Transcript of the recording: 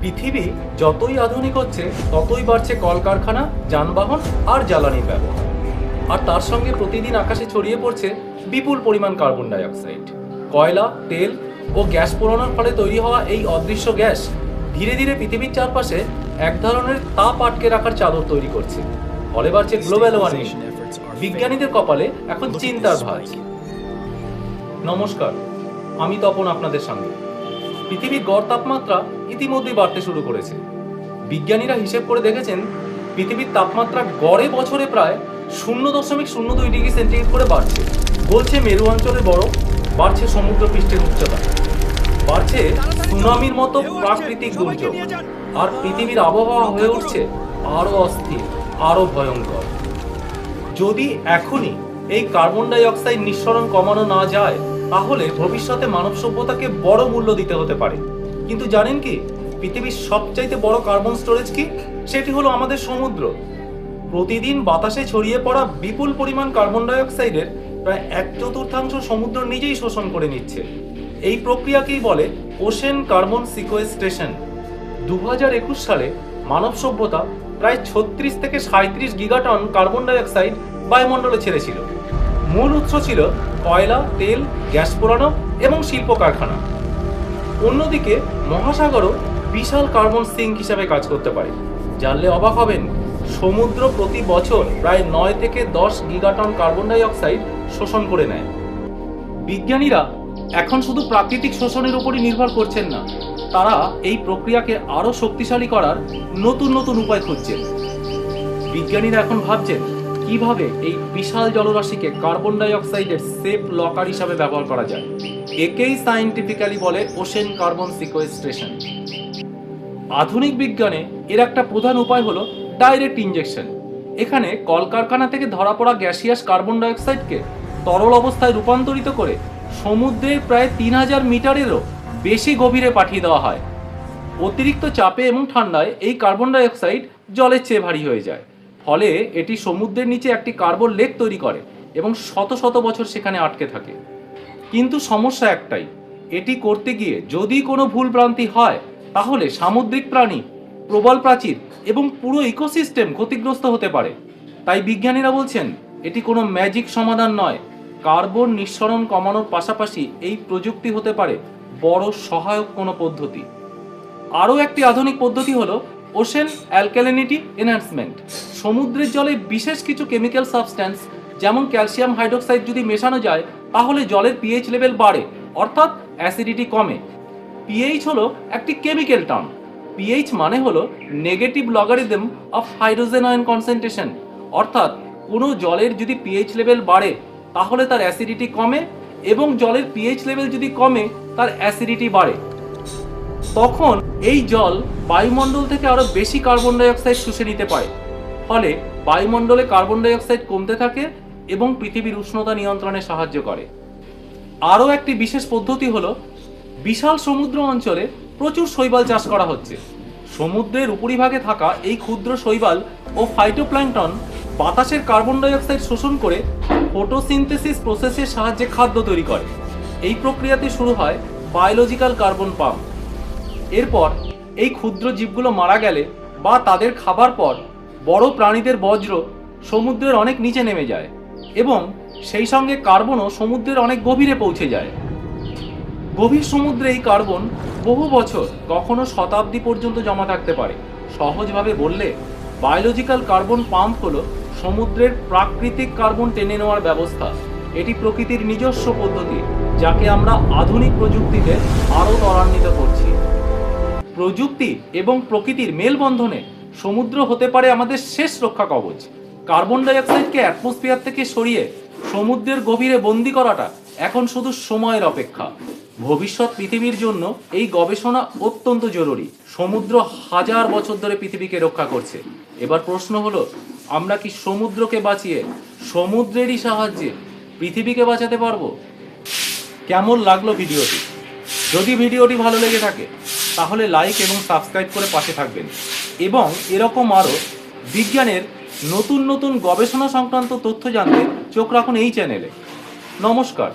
পৃথিবী যতই আধুনিক হচ্ছে ততই বাড়ছে কলকারখানা, যানবাহন আর জ্বালানির ব্যবহার। আর তার সঙ্গে প্রতিদিন আকাশে ছড়িয়ে পড়ছে বিপুল পরিমাণ কার্বন ডাই অক্সাইড। কয়লা, তেল ও গ্যাস পোড়ানোর ফলে তৈরি হওয়া এই অদৃশ্য গ্যাস ধীরে ধীরে পৃথিবীর চারপাশে এক ধরনের তাপ আটকে রাখার চাদর তৈরি করছে। ফলে বাড়ছে গ্লোবাল ওয়ার্মিং। বিজ্ঞানীদের কপালে এখন চিন্তার ভাঁজ। নমস্কার, আমি তপন আপনাদের সঙ্গে। পৃথিবীর গড় তাপমাত্রা ইতিমধ্যেই বাড়তে শুরু করেছে। বিজ্ঞানীরা হিসেব করে দেখেছেন পৃথিবীর তাপমাত্রা গড়ে বছরে প্রায় 0.02 ডিগ্রি সেন্টিগ্রেড করে বাড়ছে। বলছে মেরু অঞ্চলের বরফ, বাড়ছে সমুদ্র পৃষ্ঠের উচ্চতা, বাড়ছে সুনামির মতো প্রাকৃতিক দুর্যোগ, আর পৃথিবীর আবহাওয়া হয়ে উঠছে আরো অস্থির, আরো ভয়ঙ্কর। যদি এখনই এই কার্বন ডাই অক্সাইড নিঃসরণ কমানো না যায়, তাহলে ভবিষ্যতে মানব সভ্যতাকে বড় মূল্য দিতে হতে পারে। কিন্তু জানেন কি, পৃথিবীর সবচাইতে বড় কার্বন স্টোরেজ কি? সেটি হলো আমাদের সমুদ্র। প্রতিদিন বাতাসে ছড়িয়ে পড়া বিপুল পরিমাণ কার্বন ডাই অক্সাইডের প্রায় 1/4 সমুদ্র নিজেই শোষণ করে নিচ্ছে। এই প্রক্রিয়াকেই বলে ওশেন কার্বন সিকোয়েস্ট্রেশন। 2021 সালে মানব সভ্যতা প্রায় 36 থেকে 37 গিগাটন কার্বন ডাই অক্সাইড বায়ুমণ্ডলে ছেড়েছিল। মূল উৎস ছিল কয়লা, তেল, গ্যাস পোড়ানো এবং শিল্প কারখানা। অন্যদিকে মহাসাগরও বিশাল কার্বন সিঙ্ক হিসাবে কাজ করতে পারে। জানলে অবাক হবেন, সমুদ্র প্রতি বছর প্রায় 9 থেকে 10 গিগাটন কার্বন ডাই অক্সাইড শোষণ করে নেয়। বিজ্ঞানীরা এখন শুধু প্রাকৃতিক শোষণের উপরই নির্ভর করছেন না, তারা এই প্রক্রিয়াকে আরো শক্তিশালী করার নতুন নতুন উপায় খুঁজছেন। বিজ্ঞানীরা এখন ভাবছেন কিভাবে এই বিশাল জলরাশিকে কার্বন ডাই অক্সাইডের সেফ লকার হিসাবে ব্যবহার করা যায়। একেই সায়েন্টিফিক্যালি বলে ওশেন কার্বন সিকোয়েস্ট্রেশন। আধুনিক বিজ্ঞানে এর একটা প্রধান উপায় হলো ডাইরেক্ট ইনজেকশন। এখানে কলকারখানা থেকে ধরা পড়া গ্যাসিয়াস কার্বন ডাই অক্সাইডকে তরল অবস্থায় রূপান্তরিত করে সমুদ্রের প্রায় 3000 মিটারেরও বেশি গভীরে পাঠিয়ে দেওয়া হয়। অতিরিক্ত চাপে এবং ঠান্ডায় এই কার্বন ডাই অক্সাইড জলের চেয়ে ভারী হয়ে যায়। ফলে এটি সমুদ্রের নিচে একটি কার্বন লেক তৈরি করে এবং শত শত বছর সেখানে আটকে থাকে। কিন্তু সমস্যা একটাই, এটি করতে গিয়ে যদি কোনো ভুলভ্রান্তি হয়, তাহলে সামুদ্রিক প্রাণী, প্রবল প্রাচীর এবং পুরো ইকোসিস্টেম ক্ষতিগ্রস্ত হতে পারে। তাই বিজ্ঞানীরা বলছেন এটি কোনো ম্যাজিক সমাধান নয়। কার্বন নিঃসরণ কমানোর পাশাপাশি এই প্রযুক্তি হতে পারে বড় সহায়ক কোনো পদ্ধতি। আরও একটি আধুনিক পদ্ধতি হলো ওশেন অ্যালকালিনিটি এনহ্যান্সমেন্ট। সমুদ্রের জলে বিশেষ কিছু কেমিক্যাল সাবস্ট্যান্স যেমন ক্যালসিয়াম হাইড্রোক্সাইড যদি মেশানো যায়, তাহলে জলের পিএইচ লেভেল বাড়ে, অর্থাৎ অ্যাসিডিটি কমে। পিএইচ হলো একটি কেমিক্যাল টার্ম। পিএইচ মানে হলো negative logarithm of hydrogen ion concentration, অর্থাৎ কোনো জলের যদি পিএইচ লেভেল বাড়ে তাহলে তার অ্যাসিডিটি কমে, এবং জলের পিএইচ লেভেল যদি কমে তার অ্যাসিডিটি বাড়ে। তখন এই জল বায়ুমণ্ডল থেকে আরো বেশি কার্বন ডাই অক্সাইড শুষে নিতে পারে। ফলে বায়ুমণ্ডলে কার্বন ডাই অক্সাইড কমতে থাকে এবং পৃথিবীর উষ্ণতা নিয়ন্ত্রণে সাহায্য করে। আরও একটি বিশেষ পদ্ধতি হলো, বিশাল সমুদ্র অঞ্চলে প্রচুর শৈবাল চাষ করা হচ্ছে। সমুদ্রের উপরিভাগে থাকা এই ক্ষুদ্র শৈবাল ও ফাইটোপ্ল্যাঙ্কটন বাতাসের কার্বন ডাই অক্সাইড শোষণ করে ফটোসিনথেসিস প্রসেসের সাহায্যে খাদ্য তৈরি করে। এই প্রক্রিয়াতে শুরু হয় বায়োলজিক্যাল কার্বন পাম্প। এরপর এই ক্ষুদ্র জীবগুলো মারা গেলে বা তাদের খাবার পর বড় প্রাণীদের বজ্র সমুদ্রের অনেক নিচে নেমে যায় এবং সেই সঙ্গে কার্বনও সমুদ্রের অনেক গভীরে পৌঁছে যায়। গভীর সমুদ্রে এই কার্বন বহু বছর, কখনো শতাব্দী পর্যন্ত জমা থাকতে পারে। সহজভাবে বললে, বায়োলজিক্যাল কার্বন পাম্প হলো সমুদ্রের প্রাকৃতিক কার্বন টেনে নেওয়ার ব্যবস্থা। এটি প্রকৃতির নিজস্ব পদ্ধতি, যাকে আমরা আধুনিক প্রযুক্তিতে আরও ত্বরান্বিত করছি। প্রযুক্তি এবং প্রকৃতির মেলবন্ধনে সমুদ্র হতে পারে আমাদের শেষ রক্ষা কবচ। কার্বন ডাই অক্সাইডকে অ্যাটমসফিয়ার থেকে সরিয়ে সমুদ্রের গভীরে বন্দী করাটা এখন শুধু সময়ের অপেক্ষা। ভবিষ্যৎ পৃথিবীর জন্য এই গবেষণা অত্যন্ত জরুরি। সমুদ্র হাজার বছর ধরে পৃথিবীকে রক্ষা করছে। এবার প্রশ্ন হলো, আমরা কি সমুদ্রকে বাঁচিয়ে সমুদ্রেরই সাহায্যে পৃথিবীকে বাঁচাতে পারবো? কেমন লাগলো ভিডিওটি? যদি ভিডিওটি ভালো লেগে থাকে তাহলে লাইক এবং সাবস্ক্রাইব করে পাশে থাকবেন, এবং এরকম আরও বিজ্ঞানের নতুন নতুন গবেষণা সংক্রান্ত তথ্য জানতে চোখ রাখুন এই চ্যানেলে। নমস্কার।